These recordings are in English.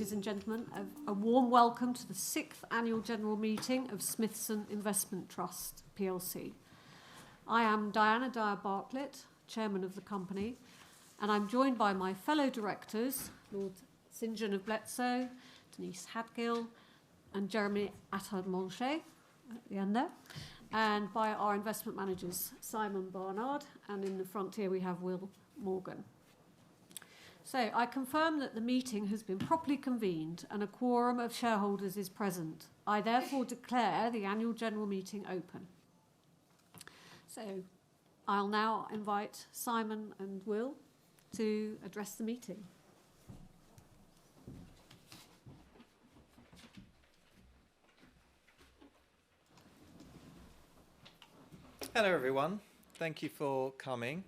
ladies and gentlemen, a warm welcome to the 6th Annual General Meeting of Smithson Investment Trust plc. I am Diana Dyer-Bartlett, Chairman of the company, and I'm joined by my fellow directors, Lord St John of Bletsoe, Denise Hadgill, and Jeremy Atard-Monchet at the end there, and by our investment managers, Simon Barnard, and in the front here we have Will Morgan. So I confirm that the meeting has been properly convened and a quorum of shareholders is present. I therefore declare the annual general meeting open. So I'll now invite Simon and Will to address the meeting. Hello everyone, thank you for coming.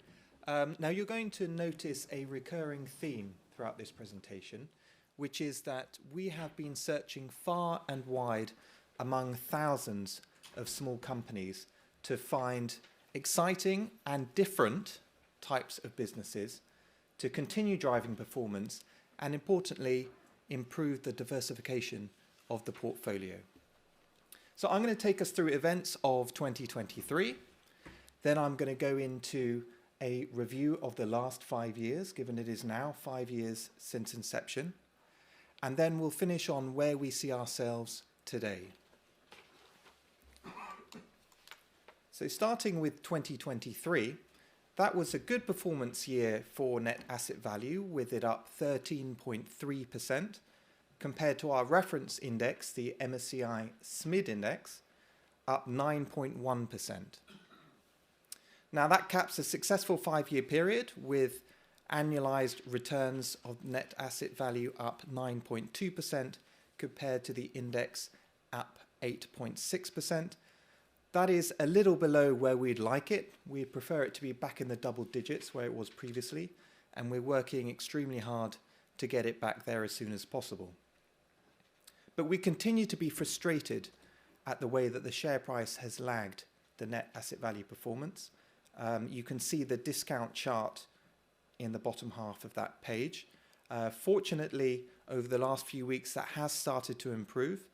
Now you're going to notice a recurring theme throughout this presentation, which is that we have been searching far and wide among thousands of small companies to find exciting and different types of businesses to continue driving performance and, importantly, improve the diversification of the portfolio. So I'm going to take us through events of 2023. Then I'm going to go into a review of the last 5 years, given it is now 5 years since inception. And then we'll finish on where we see ourselves today. So starting with 2023, that was a good performance year for net asset value, with it up 13.3% compared to our reference index, the MSCI SMID index, up 9.1%. Now that caps a successful 5-year period with annualized returns of net asset value up 9.2% compared to the index up 8.6%. That is a little below where we'd like it. We'd prefer it to be back in the double digits where it was previously, and we're working extremely hard to get it back there as soon as possible. But we continue to be frustrated at the way that the share price has lagged the net asset value performance. You can see the discount chart in the bottom half of that page. Fortunately, over the last few weeks, that has started to improve,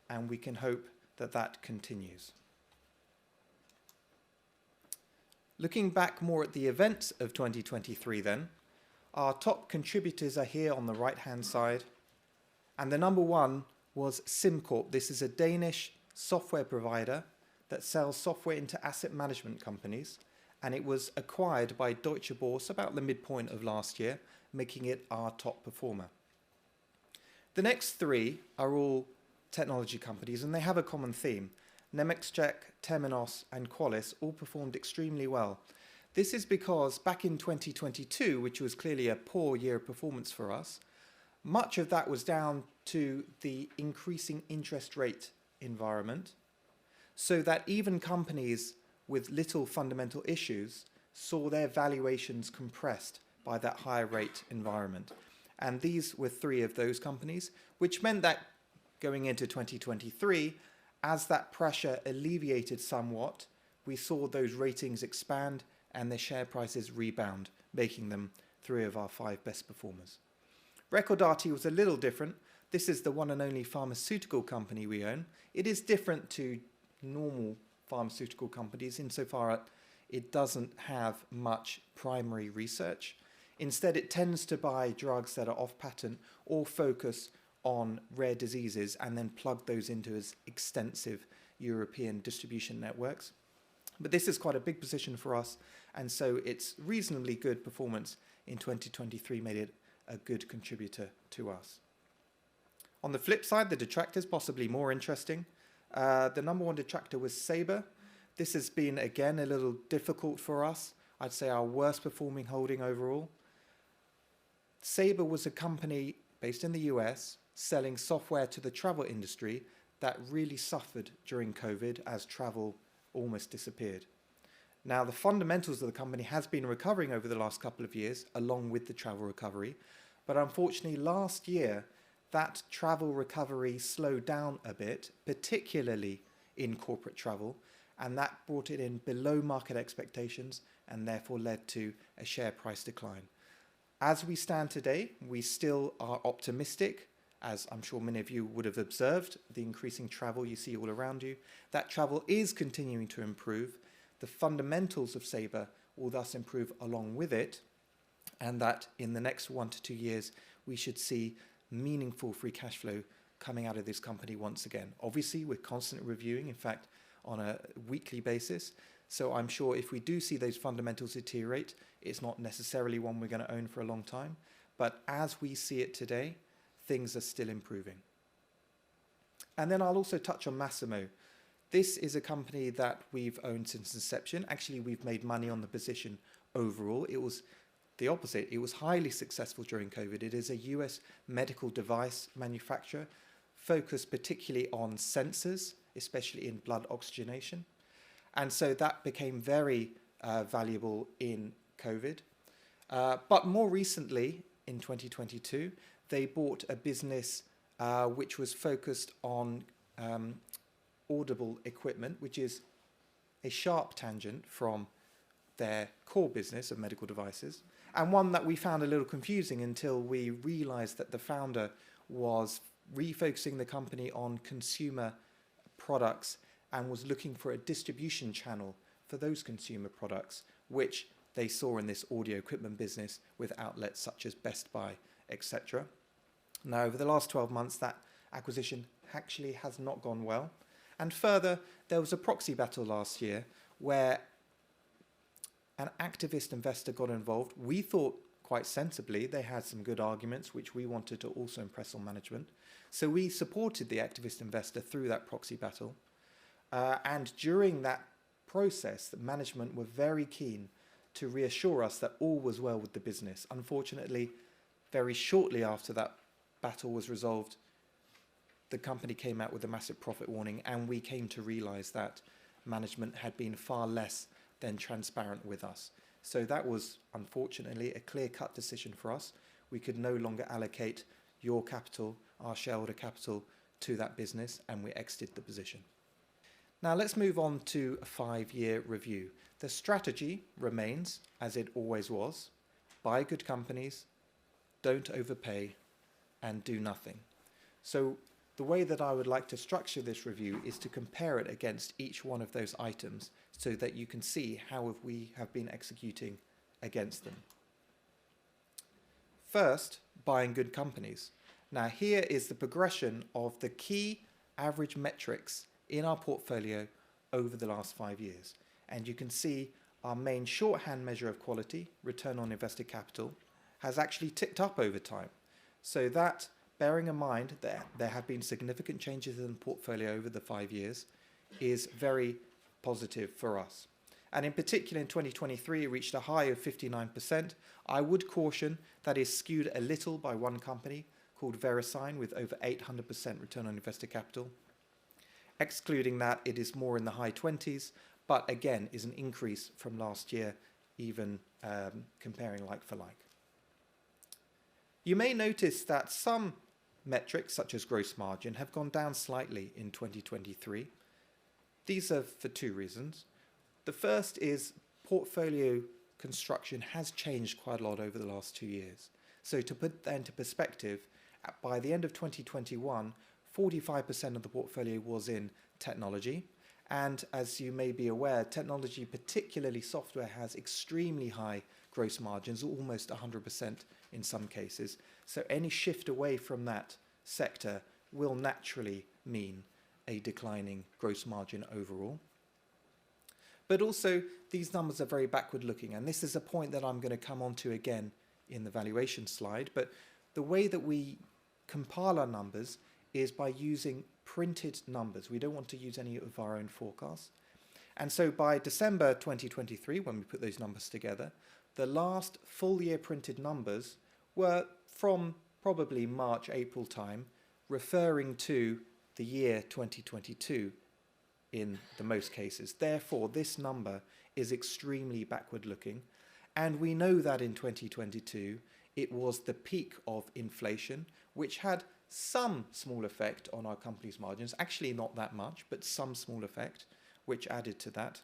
and we can hope that that continues. Looking back more at the events of 2023 then, our top contributors are here on the right-hand side, and the number one was SimCorp. This is a Danish software provider that sells software into asset management companies, and it was acquired by Deutsche Börse about the midpoint of last year, making it our top performer. The next three are all technology companies, and they have a common theme. Nemetschek, Temenos, and Qualys all performed extremely well. This is because back in 2022, which was clearly a poor year of performance for us, much of that was down to the increasing interest rate environment, so that even companies with little fundamental issues saw their valuations compressed by that higher rate environment. And these were three of those companies, which meant that going into 2023, as that pressure alleviated somewhat, we saw those ratings expand and their share prices rebound, making them 3 of our 5 best performers. Recordati was a little different. This is the one and only pharmaceutical company we own. It is different to normal pharmaceutical companies insofar as it doesn't have much primary research. Instead, it tends to buy drugs that are off patent or focus on rare diseases and then plug those into its extensive European distribution networks. But this is quite a big position for us, and so its reasonably good performance in 2023 made it a good contributor to us. On the flip side, the detractors, possibly more interesting. The number one detractor was Sabre. This has been, again, a little difficult for us. I'd say our worst performing holding overall. Sabre was a company based in the US selling software to the travel industry that really suffered during COVID as travel almost disappeared. Now, the fundamentals of the company has been recovering over the last couple of years, along with the travel recovery. But unfortunately, last year, that travel recovery slowed down a bit, particularly in corporate travel, and that brought it in below market expectations and therefore led to a share price decline. As we stand today, we still are optimistic as I'm sure many of you would have observed, the increasing travel you see all around you. That travel is continuing to improve. The fundamentals of Sabre will thus improve along with it, and that in the next 1 to 2 years, we should see meaningful free cash flow coming out of this company once again. Obviously, we're constantly reviewing, in fact, on a weekly basis. So I'm sure if we do see those fundamentals deteriorate, it's not necessarily one we're going to own for a long time. But as we see it today, things are still improving. And then I'll also touch on Massimo. This is a company that we've owned since inception. Actually, we've made money on the position overall. It was the opposite. It was highly successful during COVID. It is a US medical device manufacturer focused particularly on sensors, especially in blood oxygenation. And so that became very valuable in COVID. But more recently, in 2022, they bought a business which was focused on audible equipment, which is a sharp tangent from their core business of medical devices, and one that we found a little confusing until we realized that the founder was refocusing the company on consumer products and was looking for a distribution channel for those consumer products, which they saw in this audio equipment business with outlets such as Best Buy, etc. Now, over the last 12 months, that acquisition actually has not gone well. And further, there was a proxy battle last year where an activist investor got involved. We thought quite sensibly they had some good arguments, which we wanted to also impress on management. So we supported the activist investor through that proxy battle. And during that process, the management were very keen to reassure us that all was well with the business. Unfortunately, very shortly after that battle was resolved, the company came out with a massive profit warning, and we came to realize that management had been far less than transparent with us. So that was, unfortunately, a clear-cut decision for us. We could no longer allocate your capital, our shareholder capital, to that business, and we exited the position. Now let's move on to a 5-year review. The strategy remains, as it always was: buy good companies, don't overpay, and do nothing. So the way that I would like to structure this review is to compare it against each one of those items so that you can see how we have been executing against them. First, buying good companies. Now here is the progression of the key average metrics in our portfolio over the last 5 years. And you can see our main shorthand measure of quality, return on invested capital, has actually ticked up over time. So that, bearing in mind that there have been significant changes in the portfolio over the 5 years, is very positive for us. And in particular in 2023, it reached a high of 59%. I would caution that is skewed a little by one company called VeriSign with over 800% return on invested capital. Excluding that, it is more in the high 20s, but again is an increase from last year, even comparing like for like. You may notice that some metrics, such as gross margin, have gone down slightly in 2023. These are for two reasons. The first is portfolio construction has changed quite a lot over the last 2 years. So to put that into perspective, by the end of 2021, 45% of the portfolio was in technology. And as you may be aware, technology, particularly software, has extremely high gross margins, almost 100% in some cases. So any shift away from that sector will naturally mean a declining gross margin overall. But also, these numbers are very backward looking, and this is a point that I'm going to come on to again in the valuation slide. But the way that we compile our numbers is by using printed numbers. We don't want to use any of our own forecasts. And so by December 2023, when we put those numbers together, the last full year printed numbers were from probably March, April time, referring to the year 2022 in the most cases. Therefore, this number is extremely backward looking. And we know that in 2022, it was the peak of inflation, which had some small effect on our company's margins. Actually, not that much, but some small effect, which added to that.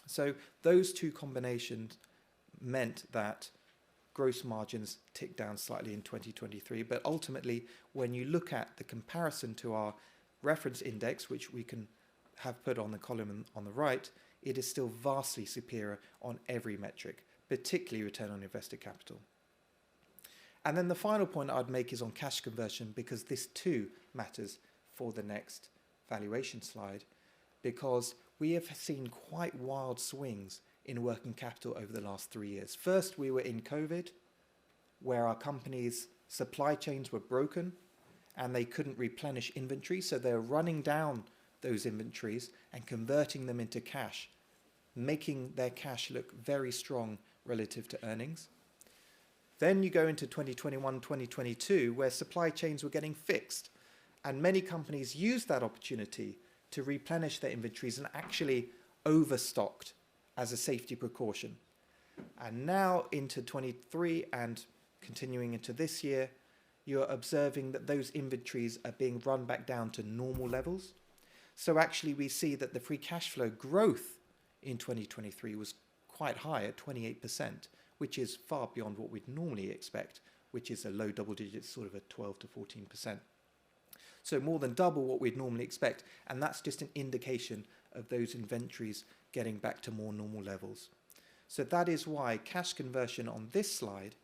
So those two combinations meant that gross margins ticked down slightly in 2023, but ultimately, when you look at the comparison to our reference index, which we can have put on the column on the right, it is still vastly superior on every metric, particularly return on invested capital. And then the final point I'd make is on cash conversion, because this too matters for the next valuation slide, because we have seen quite wild swings in working capital over the last 3 years. First, we were in COVID, where our companies' supply chains were broken and they couldn't replenish inventory, so they're running down those inventories and converting them into cash, making their cash look very strong relative to earnings. Then you go into 2021, 2022, where supply chains were getting fixed, and many companies used that opportunity to replenish their inventories and actually overstocked as a safety precaution. And now into 23 and continuing into this year, you're observing that those inventories are being run back down to normal levels. So actually we see that the free cash flow growth in 2023 was quite high at 28%, which is far beyond what we'd normally expect, which is a low double digits, sort of a 12 to 14%. So more than double what we'd normally expect, and that's just an indication of those inventories getting back to more normal levels. So that is why cash conversion on this slide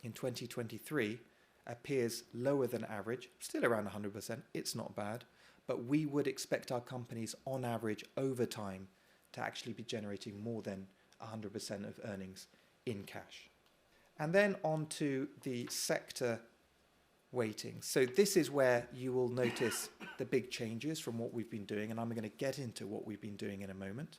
in 2023 appears lower than average, still around 100%, it's not bad, but we would expect our companies on average over time to actually be generating more than 100% of earnings in cash. And then on to the sector weighting. So this is where you will notice the big changes from what we've been doing, and I'm going to get into what we've been doing in a moment.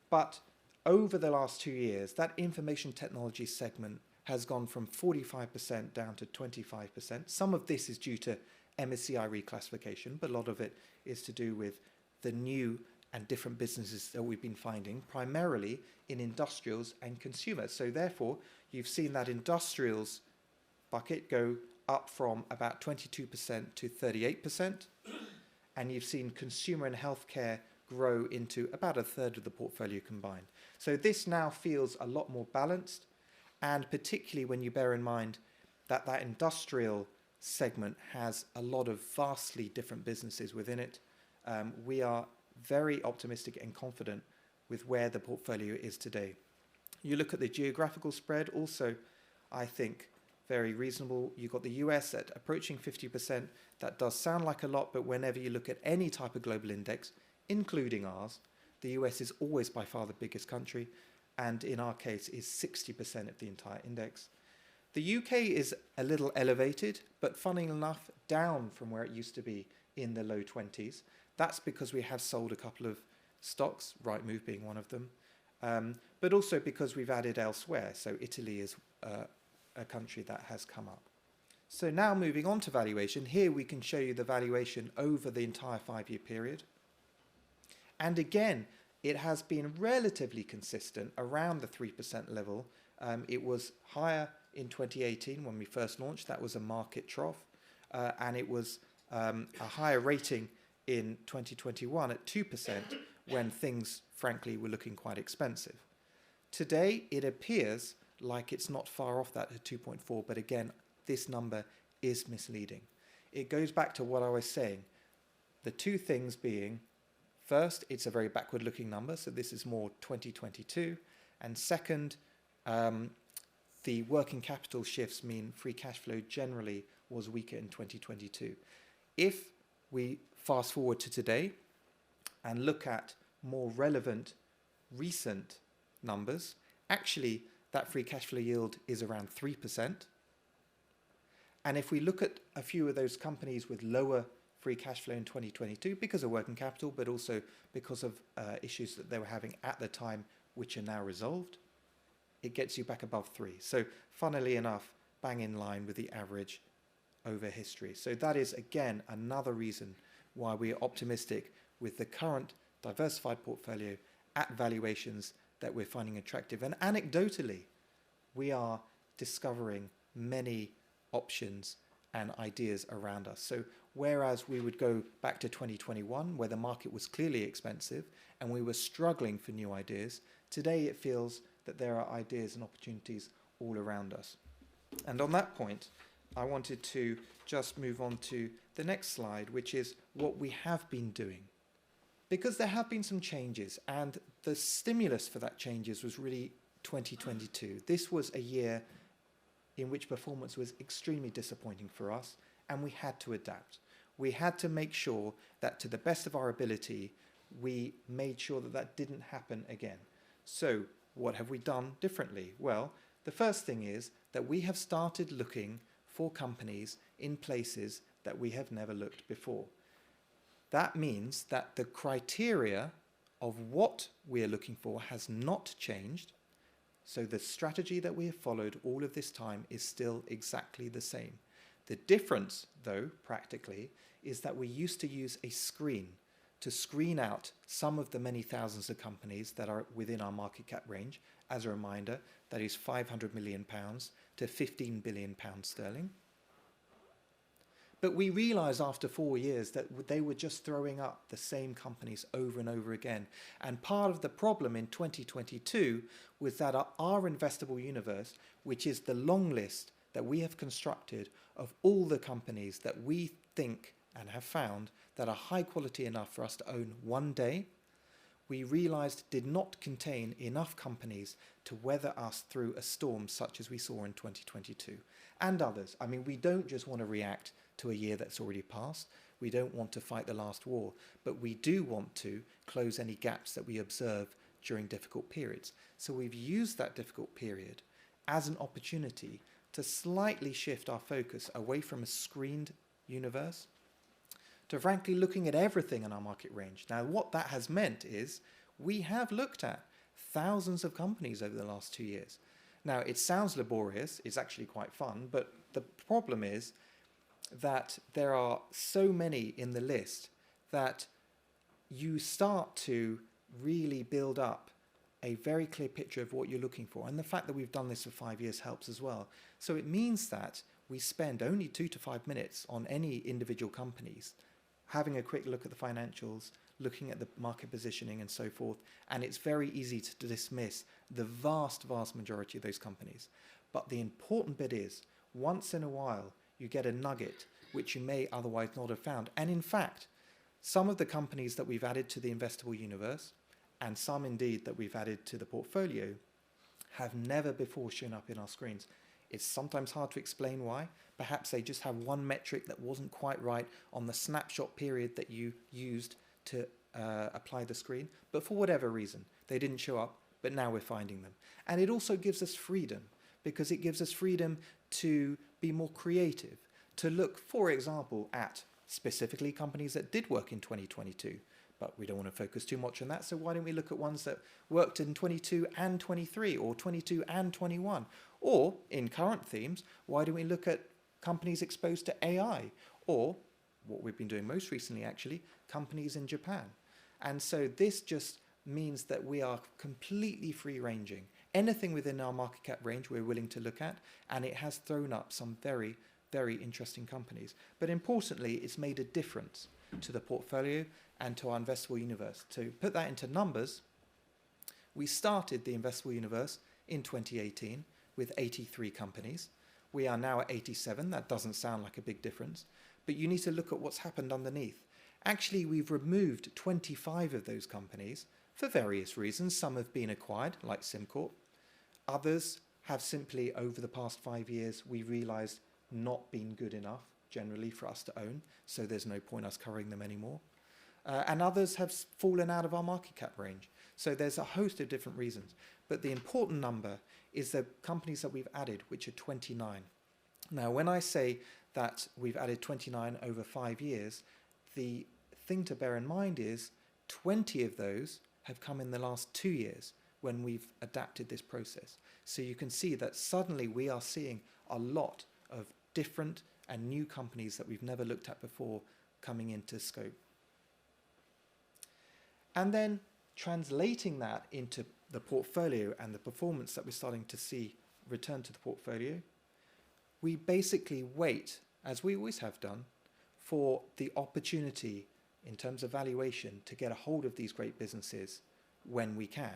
But over the last 2 years, that information technology segment has gone from 45% down to 25%. Some of this is due to MSCI reclassification, but a lot of it is to do with the new and different businesses that we've been finding, primarily in industrials and consumers. So therefore, you've seen that industrials bucket go up from about 22% to 38%, and you've seen consumer and healthcare grow into about a third of the portfolio combined. So this now feels a lot more balanced, and particularly when you bear in mind that that industrial segment has a lot of vastly different businesses within it. We are very optimistic and confident with where the portfolio is today. You look at the geographical spread, also, I think, very reasonable. You've got the US at approaching 50%. That does sound like a lot, but whenever you look at any type of global index, including ours, the US is always by far the biggest country, and in our case is 60% of the entire index. The UK is a little elevated, but funnily enough, down from where it used to be in the low 20s. That's because we have sold a couple of stocks, Rightmove being one of them, but also because we've added elsewhere. So Italy is a country that has come up. So now moving on to valuation, here we can show you the valuation over the entire 5-year period. And again, it has been relatively consistent around the 3% level. It was higher in 2018 when we first launched. That was a market trough. And it was a higher rating in 2021 at 2% when things, frankly, were looking quite expensive. Today, it appears like it's not far off that at 2.4, but again, this number is misleading. It goes back to what I was saying. The two things being, first, it's a very backward-looking number, so this is more 2022. And second, the working capital shifts mean free cash flow generally was weaker in 2022. If we fast forward to today and look at more relevant recent numbers, actually that free cash flow yield is around 3%. And if we look at a few of those companies with lower free cash flow in 2022 because of working capital, but also because of issues that they were having at the time, which are now resolved, it gets you back above 3. So funnily enough, bang in line with the average over history. So that is, again, another reason why we are optimistic with the current diversified portfolio at valuations that we're finding attractive. And anecdotally, we are discovering many options and ideas around us. So whereas we would go back to 2021, where the market was clearly expensive and we were struggling for new ideas, today it feels that there are ideas and opportunities all around us. And on that point, I wanted to just move on to the next slide, which is what we have been doing. Because there have been some changes, and the stimulus for that changes was really 2022. This was a year in which performance was extremely disappointing for us, and we had to adapt. We had to make sure that to the best of our ability, we made sure that that didn't happen again. So what have we done differently? Well, the first thing is that we have started looking for companies in places that we have never looked before. That means that the criteria of what we are looking for has not changed. So the strategy that we have followed all of this time is still exactly the same. The difference, though, practically, is that we used to use a screen to screen out some of the many thousands of companies that are within our market cap range. As a reminder, that is £500 million to £15 billion sterling. But we realised after 4 years that they were just throwing up the same companies over and over again. And part of the problem in 2022 was that our investable universe, which is the long list that we have constructed of all the companies that we think and have found that are high quality enough for us to own one day, we realised did not contain enough companies to weather us through a storm such as we saw in 2022 and others. I mean, we don't just want to react to a year that's already passed. We don't want to fight the last war, but we do want to close any gaps that we observe during difficult periods. So we've used that difficult period as an opportunity to slightly shift our focus away from a screened universe to frankly looking at everything in our market range. Now, what that has meant is we have looked at thousands of companies over the last 2 years. Now, it sounds laborious, it's actually quite fun, but the problem is that there are so many in the list that you start to really build up a very clear picture of what you're looking for. And the fact that we've done this for 5 years helps as well. So it means that we spend only 2 to 5 minutes on any individual companies, having a quick look at the financials, looking at the market positioning and so forth, and it's very easy to dismiss the vast majority of those companies. But the important bit is, once in a while, you get a nugget which you may otherwise not have found. And in fact, some of the companies that we've added to the investable universe, and some indeed that we've added to the portfolio, have never before shown up in our screens. It's sometimes hard to explain why. Perhaps they just have one metric that wasn't quite right on the snapshot period that you used to apply the screen. But for whatever reason, they didn't show up, but now we're finding them. And it also gives us freedom, because it gives us freedom to be more creative, to look, for example, at specifically companies that did work in 2022. But we don't want to focus too much on that, so why don't we look at ones that worked in 22 and 23, or 22 and 21? Or, in current themes, why don't we look at companies exposed to AI? Or, what we've been doing most recently actually, companies in Japan. And so this just means that we are completely free-ranging. Anything within our market cap range we're willing to look at, and it has thrown up some very, very interesting companies. But importantly, it's made a difference to the portfolio and to our investable universe. To put that into numbers, we started the investable universe in 2018 with 83 companies. We are now at 87. That doesn't sound like a big difference, but you need to look at what's happened underneath. Actually, we've removed 25 of those companies for various reasons. Some have been acquired, like SimCorp. Others have simply, over the past 5 years, we realized not been good enough generally for us to own, so there's no point us covering them anymore. And others have fallen out of our market cap range. So there's a host of different reasons. But the important number is the companies that we've added, which are 29. Now, when I say that we've added 29 over 5 years, the thing to bear in mind is 20 of those have come in the last 2 years when we've adapted this process. So you can see that suddenly we are seeing a lot of different and new companies that we've never looked at before coming into scope. And then translating that into the portfolio and the performance that we're starting to see return to the portfolio, we basically wait, as we always have done, for the opportunity in terms of valuation to get a hold of these great businesses when we can.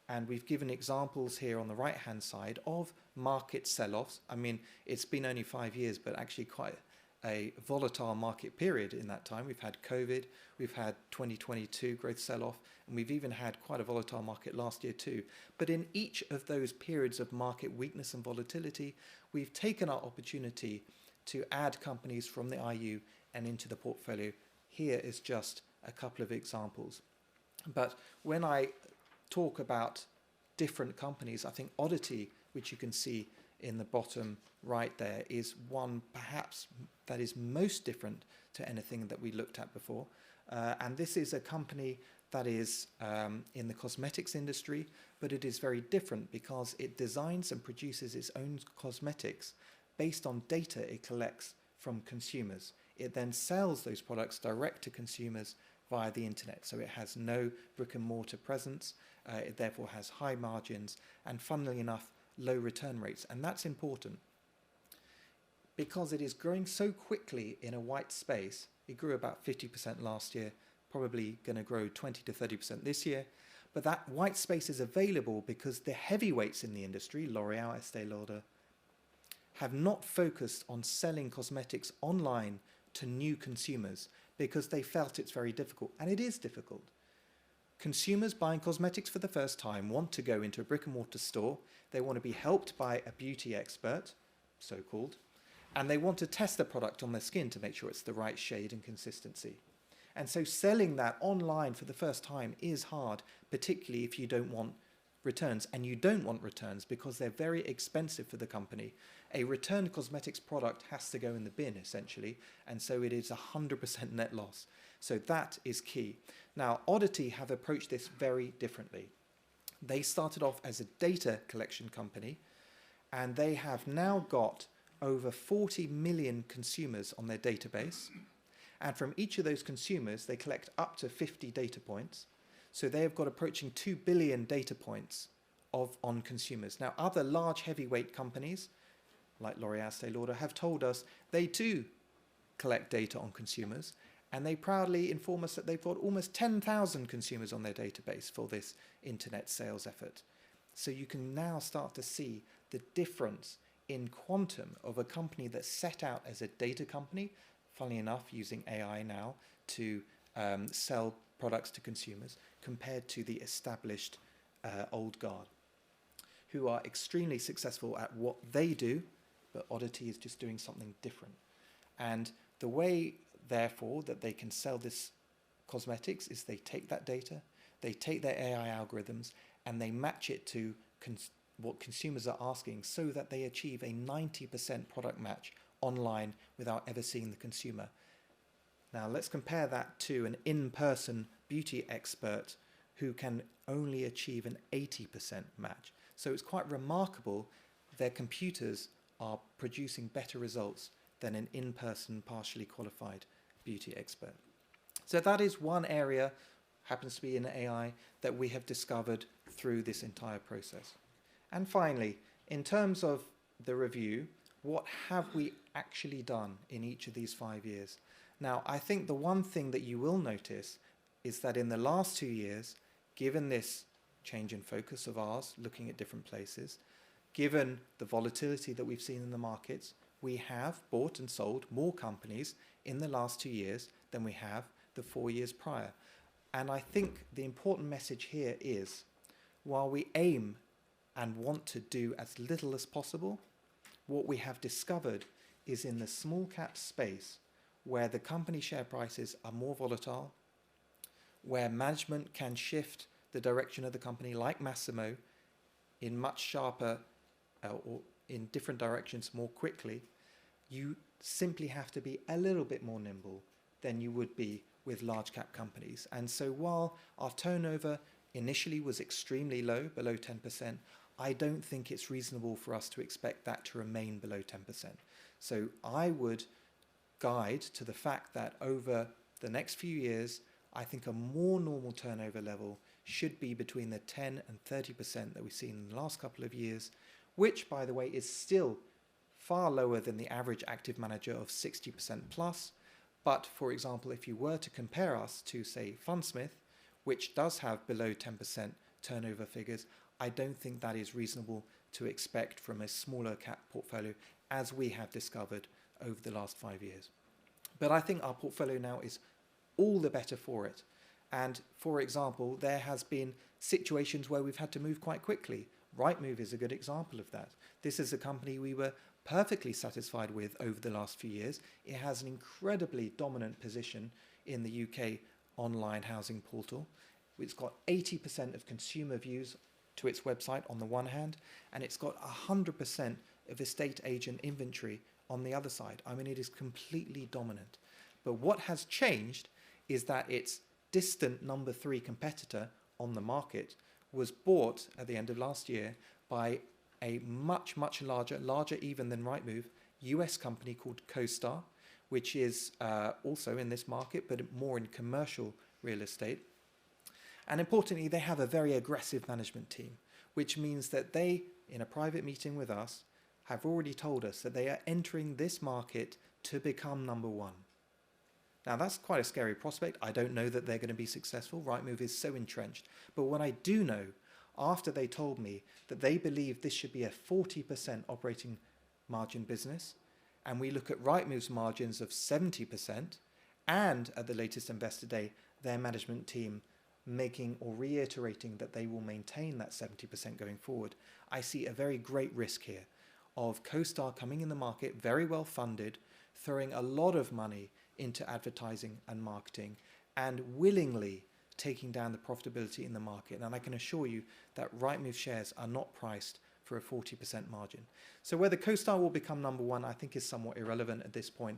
And we've given examples here on the right-hand side of market sell-offs. I mean, it's been only 5 years, but actually quite a volatile market period in that time. We've had COVID, we've had 2022 growth sell-off, and we've even had quite a volatile market last year too. But in each of those periods of market weakness and volatility, we've taken our opportunity to add companies from the IU and into the portfolio. Here is just a couple of examples. But when I talk about different companies, I think Oddity, which you can see in the bottom right there, is one perhaps that is most different to anything that we looked at before. And this is a company that is in the cosmetics industry, but it is very different because it designs and produces its own cosmetics based on data it collects from consumers. It then sells those products direct to consumers via the internet. So it has no brick and mortar presence. It therefore has high margins and, funnily enough, low return rates. And that's important because it is growing so quickly in a white space. It grew about 50% last year, probably going to grow 20 to 30% this year. But that white space is available because the heavyweights in the industry, L'Oreal, Estée Lauder, have not focused on selling cosmetics online to new consumers because they felt it's very difficult. And it is difficult. Consumers buying cosmetics for the first time want to go into a brick and mortar store. They want to be helped by a beauty expert, so-called, and they want to test the product on their skin to make sure it's the right shade and consistency. And so selling that online for the first time is hard, particularly if you don't want returns. And you don't want returns because they're very expensive for the company. A returned cosmetics product has to go in the bin, essentially, and so it is 100% net loss. So that is key. Now, Oddity have approached this very differently. They started off as a data collection company, and they have now got over 40 million consumers on their database. And from each of those consumers, they collect up to 50 data points. So they have got approaching 2 billion data points on consumers. Now, other large heavyweight companies, like L'Oreal, Estée Lauder, have told us they too collect data on consumers. And they proudly inform us that they've got almost 10,000 consumers on their database for this internet sales effort. So you can now start to see the difference in quantum of a company that set out as a data company, funnily enough, using AI now to sell products to consumers, compared to the established old guard, who are extremely successful at what they do, but Oddity is just doing something different. And the way, therefore, that they can sell this cosmetics is they take that data, they take their AI algorithms, and they match it to what consumers are asking so that they achieve a 90% product match online without ever seeing the consumer. Now, let's compare that to an in-person beauty expert who can only achieve an 80% match. So it's quite remarkable their computers are producing better results than an in-person partially qualified beauty expert. So that is one area, happens to be in AI, that we have discovered through this entire process. And finally, in terms of the review, what have we actually done in each of these 5 years? Now, I think the one thing that you will notice is that in the last 2 years, given this change in focus of ours, looking at different places, given the volatility that we've seen in the markets, we have bought and sold more companies in the last 2 years than we have the 4 years prior. And I think the important message here is, while we aim and want to do as little as possible, what we have discovered is in the small cap space, where the company share prices are more volatile, where management can shift the direction of the company, like Massimo, in much sharper or in different directions more quickly, you simply have to be a little bit more nimble than you would be with large cap companies. And so while our turnover initially was extremely low, below 10%, I don't think it's reasonable for us to expect that to remain below 10%. So I would guide to the fact that over the next few years, I think a more normal turnover level should be between the 10 and 30% that we've seen in the last couple of years, which, by the way, is still far lower than the average active manager of 60% plus. But, for example, if you were to compare us to, say, Fundsmith, which does have below 10% turnover figures. I don't think that is reasonable to expect from a smaller cap portfolio, as we have discovered over the last 5 years. But I think our portfolio now is all the better for it. And for example, there has been situations where we've had to move quite quickly. Rightmove is a good example of that. This is a company we were perfectly satisfied with over the last few years. It has an incredibly dominant position in the UK online housing portal. It's got 80% of consumer views to its website on the one hand, and it's got 100% of estate agent inventory on the other side. I mean, it is completely dominant. But what has changed is that its distant number 3 competitor on the market was bought at the end of last year by a much larger even than Rightmove, US company called CoStar, which is also in this market, but more in commercial real estate. And importantly, they have a very aggressive management team, which means that they, in a private meeting with us, have already told us that they are entering this market to become number 1. Now, that's quite a scary prospect. I don't know that they're going to be successful. Rightmove is so entrenched. But what I do know, after they told me that they believe this should be a 40% operating margin business, and we look at Rightmove's margins of 70%, and at the latest Investor Day, their management team making or reiterating that they will maintain that 70% going forward, I see a very great risk here of CoStar coming in the market, very well funded, throwing a lot of money into advertising and marketing, and willingly taking down the profitability in the market. And I can assure you that Rightmove shares are not priced for a 40% margin. So whether CoStar will become number 1, I think is somewhat irrelevant at this point.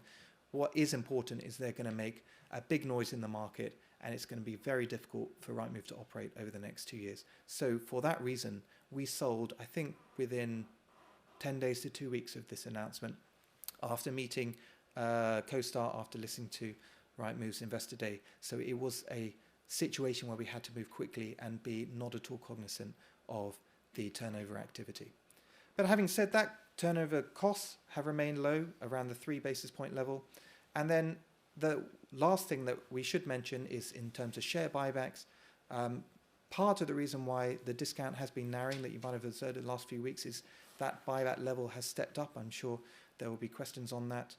What is important is they're going to make a big noise in the market, and it's going to be very difficult for Rightmove to operate over the next 2 years. So for that reason, we sold, I think, within 10 days to 2 weeks of this announcement, after meeting CoStar, after listening to Rightmove's Investor Day. So it was a situation where we had to move quickly and be not at all cognizant of the turnover activity. But having said that, turnover costs have remained low, around the 3 basis point level. And then the last thing that we should mention is in terms of share buybacks. Part of the reason why the discount has been narrowing, that you might have observed in the last few weeks, is that buyback level has stepped up. I'm sure there will be questions on that.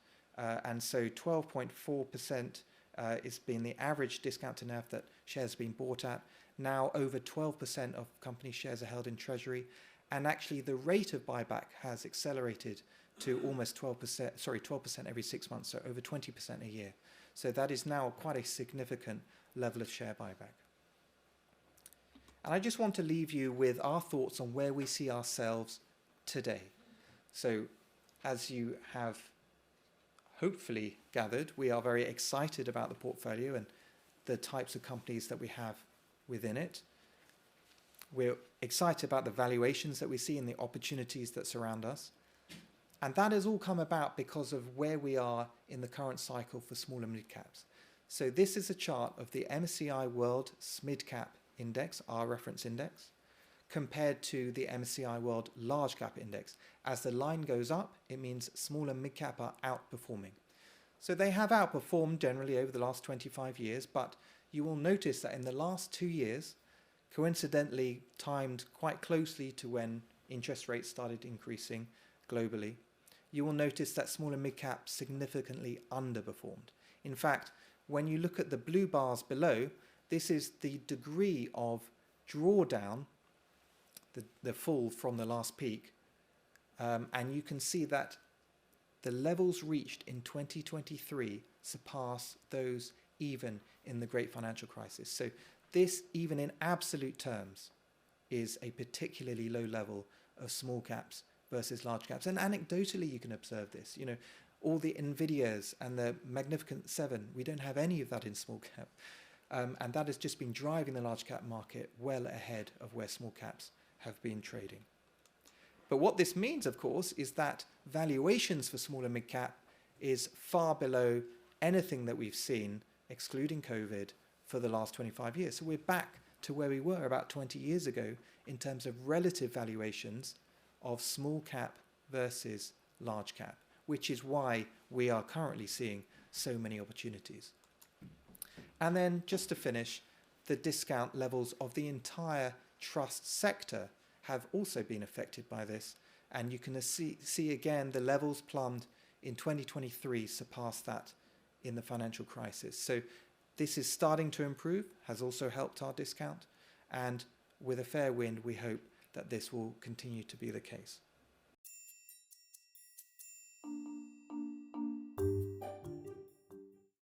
And so 12.4% has been the average discount to NAV that shares have been bought at. Now over 12% of company shares are held in treasury. And actually the rate of buyback has accelerated to almost 12% every 6 months, so over 20% a year. So that is now quite a significant level of share buyback. And I just want to leave you with our thoughts on where we see ourselves today. So as you have hopefully gathered, we are very excited about the portfolio and the types of companies that we have within it. We're excited about the valuations that we see and the opportunities that surround us. And that has all come about because of where we are in the current cycle for small and mid caps. So this is a chart of the MSCI World SMID Cap Index, our reference index, compared to the MSCI World Large Cap Index. As the line goes up, it means small and mid cap are outperforming. So they have outperformed generally over the last 25 years, but you will notice that in the last 2 years, coincidentally timed quite closely to when interest rates started increasing globally, you will notice that small and mid cap significantly underperformed. In fact, when you look at the blue bars below, this is the degree of drawdown, the fall from the last peak, and you can see that the levels reached in 2023 surpass those even in the Great Financial Crisis. So this, even in absolute terms, is a particularly low level of small caps versus large caps. And anecdotally, you can observe this. You know, all the Nvidias and the Magnificent Seven, we don't have any of that in small cap. And that has just been driving the large cap market well ahead of where small caps have been trading. But what this means, of course, is that valuations for small and mid cap is far below anything that we've seen, excluding COVID, for the last 25 years. So we're back to where we were about 20 years ago in terms of relative valuations of small cap versus large cap, which is why we are currently seeing so many opportunities. And then just to finish, the discount levels of the entire trust sector have also been affected by this, and you can see again the levels plumbed in 2023 surpassed that in the financial crisis. So this is starting to improve, has also helped our discount, and with a fair wind we hope that this will continue to be the case.